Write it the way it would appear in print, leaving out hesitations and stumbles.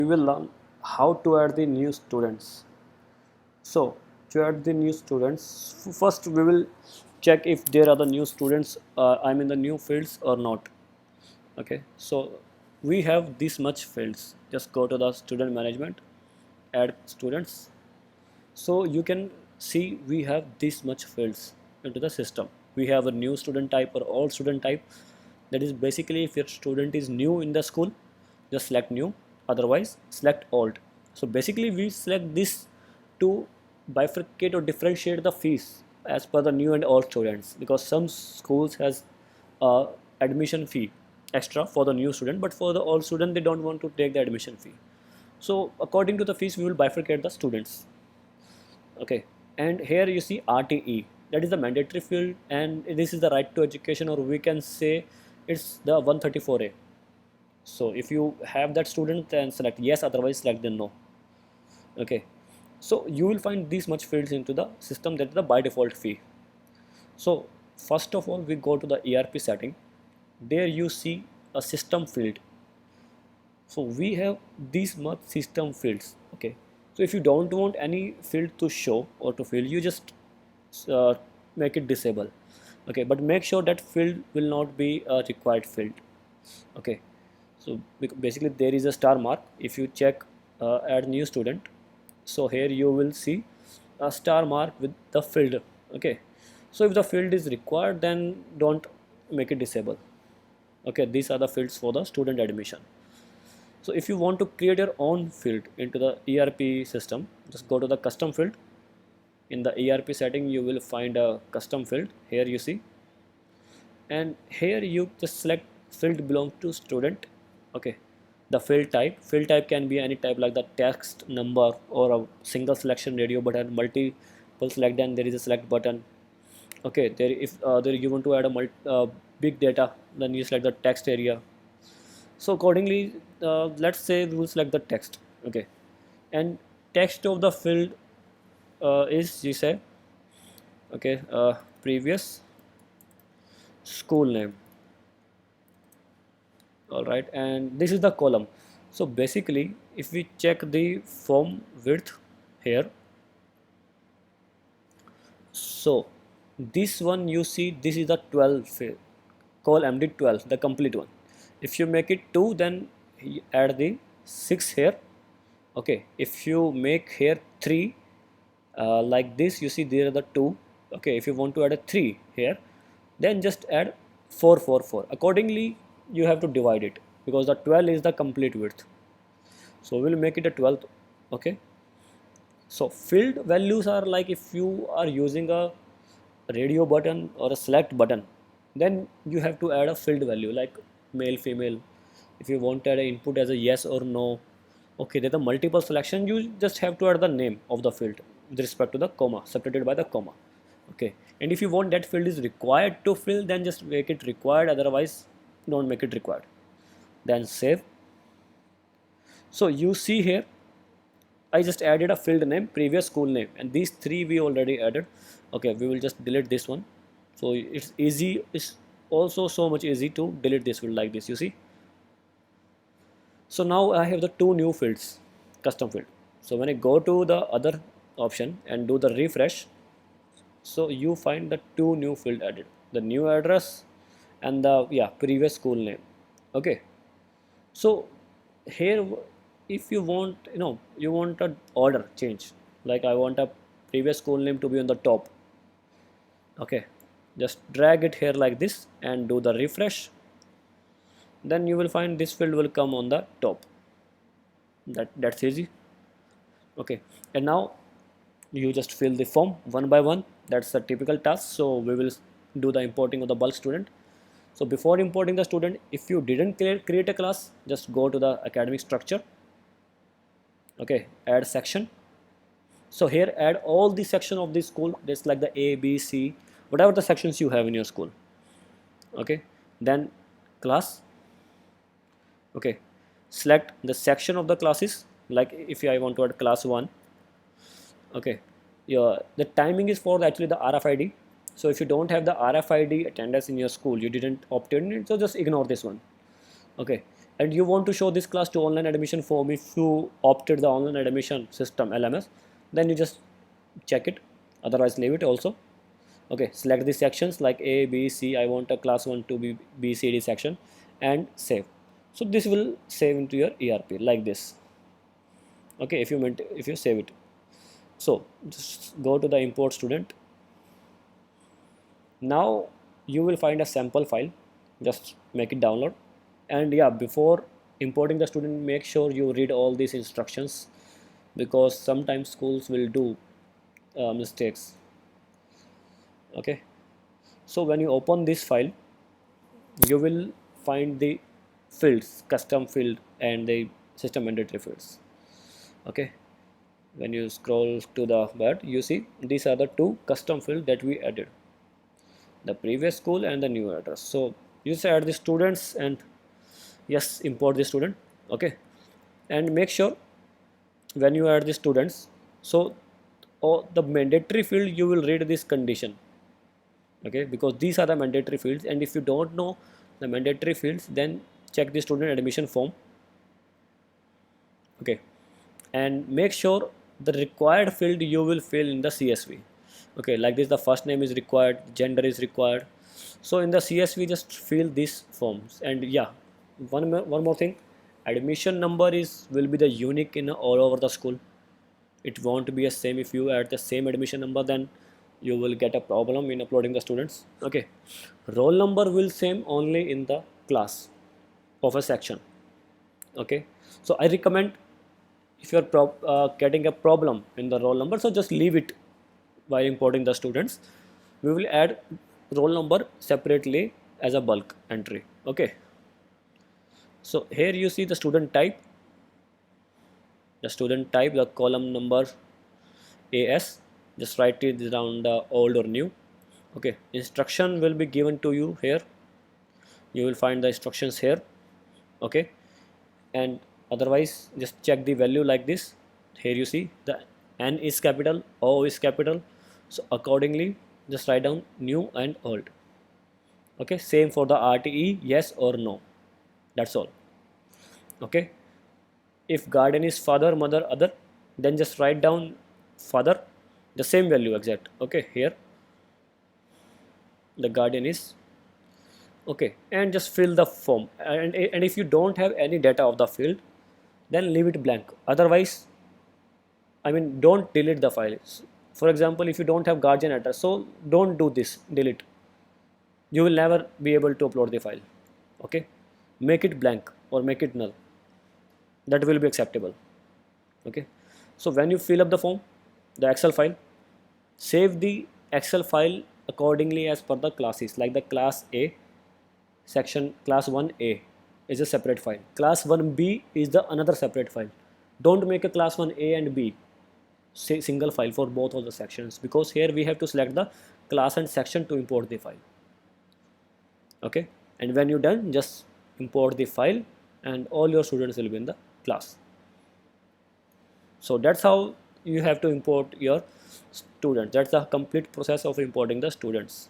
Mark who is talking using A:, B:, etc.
A: we will learn how to add the new students. So to add the new students, first we will check if there are the new students, I mean the new fields or not. Okay, so we have this much fields. Just go to the student management, add students. So you can see we have this much fields into the system. We have a new student type or old student type. That is basically if your student is new in the school, just select new, otherwise select old. So basically we select this to bifurcate or differentiate the fees as per the new and old students, because some schools has admission fee extra for the new student, but for the old student they don't want to take the admission fee. So according to the fees we will bifurcate the students. Okay, and here you see RTE, that is the mandatory field, and this is the right to education, or we can say it's the 134A. So if you have that student, then select yes, otherwise select the no. Okay, so you will find these much fields into the system, that is the by default fee. So first of all we go to the ERP setting. There you see a system field. So we have these much system fields. Okay, so if you don't want any field to show or to fill, you just uh, make it disable. Okay, but make sure that field will not be a required field. Okay, so basically there is a star mark. If you check add new student, so here you will see a star mark with the field. Okay, so if the field is required, then don't make it disable. Okay, these are the fields for the student admission. So if you want to create your own field into the ERP system, just go to the custom field. In the ERP setting you will find a custom field. Here you see, and here you just select field belong to student. Okay, the field type can be any type, like the text, number, or a single selection radio button, multiple select, then there is a select button. Okay, there if there you want to add a big data, then you select the text area. So accordingly, let's say we will select the text. Okay, and text of the field is, you say, okay, previous school name. All right, and this is the column. So basically if we check the form width here, so this one you see, this is the 12 field, call MD 12, the complete one. If you make it 2, then add the 6 here. Okay, if you make here 3, like this, you see there are the 2. Okay, if you want to add a 3 here, then just add 4 4 4. Accordingly you have to divide it, because the 12 is the complete width, so we'll make it a 12th. Okay, so field values are like, if you are using a radio button or a select button, then you have to add a field value like male, female. If you want to add an input as a yes or no, okay, there's a multiple selection, you just have to add the name of the field with respect to the comma, separated by the comma. Okay, and if you want that field is required to fill, then just make it required, otherwise don't make it required, then save. So you see here I just added a field name, previous school name, and these 3 we already added. Okay, we will just delete this one. So it's easy, it's also so much easy to delete this field like this, you see. So now I have the 2 new fields, custom field. So when I go to the other option and do the refresh, so you find the 2 new field added, the new address and the, yeah, previous school name. Okay, so here if you want, you want a order change, like I want a previous school name to be on the top. Okay, just drag it here like this and do the refresh, then you will find this field will come on the top. That's easy. Okay, and now you just fill the form one by one. That's the typical task. So we will do the importing of the bulk student. So before importing the student, if you didn't create a class, just go to the academic structure. Okay, add section. So here add all the section of the school, just like the A, B, C, whatever the sections you have in your school. Okay, then class. Okay, select the section of the classes, like if I want to add class 1. Okay, yeah, the timing is for actually the RFID. So if you don't have the RFID attendance in your school, you didn't opt in it, so just ignore this one. Okay, and you want to show this class to online admission form if you opted the online admission system LMS, then you just check it, otherwise leave it also. Okay, select the sections like A, B, C. I want a class 1 to be B, C, D section, and save. So this will save into your ERP like this. Okay, if you save it. So just go to the import student. Now you will find a sample file, just make it download. And yeah, before importing the student, make sure you read all these instructions, because sometimes schools will do mistakes. Okay, so when you open this file, you will find the fields, custom field and the system mandatory fields. Okay, when you scroll to the bottom, you see these are the two custom fields that we added, the previous school and the new address. So you just add the students and yes, import the student. Okay, and make sure when you add the students, so the mandatory field you will read this condition. Okay, because these are the mandatory fields, and if you don't know the mandatory fields, then check the student admission form. Okay, and make sure the required field you will fill in the CSV. Okay, like this, the first name is required, gender is required. So in the CSV, just fill these forms. And yeah, one more thing, admission number is will be the unique in all over the school. It won't be a same. If you add the same admission number, then you will get a problem in uploading the students. Okay, roll number will same only in the class of a section. Okay, so I recommend, if you're getting a problem in the roll number, so just leave it while importing the students. We will add roll number separately as a bulk entry. Okay, so here you see the student type, the column number AS, just write it down, the old or new. Okay, instruction will be given to you here, you will find the instructions here. Okay, and otherwise just check the value like this. Here you see the N is capital, O is capital, so accordingly just write down new and old. Okay, same for the RTE, yes or no, that's all. Okay, if guardian is father, mother, other, then just write down father, the same value exact. Okay, here the guardian is. Okay, and just fill the form, and if you don't have any data of the field, then leave it blank. Otherwise, I mean, don't delete the files. For example, if you don't have guardian address, so don't do this, delete. You will never be able to upload the file. Okay, make it blank or make it null, that will be acceptable. Okay, so when you fill up the form, the Excel file, save the Excel file accordingly as per the classes, like the class A section, class 1A is a separate file, class 1B is the another separate file. Don't make a class 1A and B single file for both of the sections, because here we have to select the class and section to import the file. Okay, and when you're done, just import the file and all your students will be in the class. So that's how you have to import your students. That's the complete process of importing the students.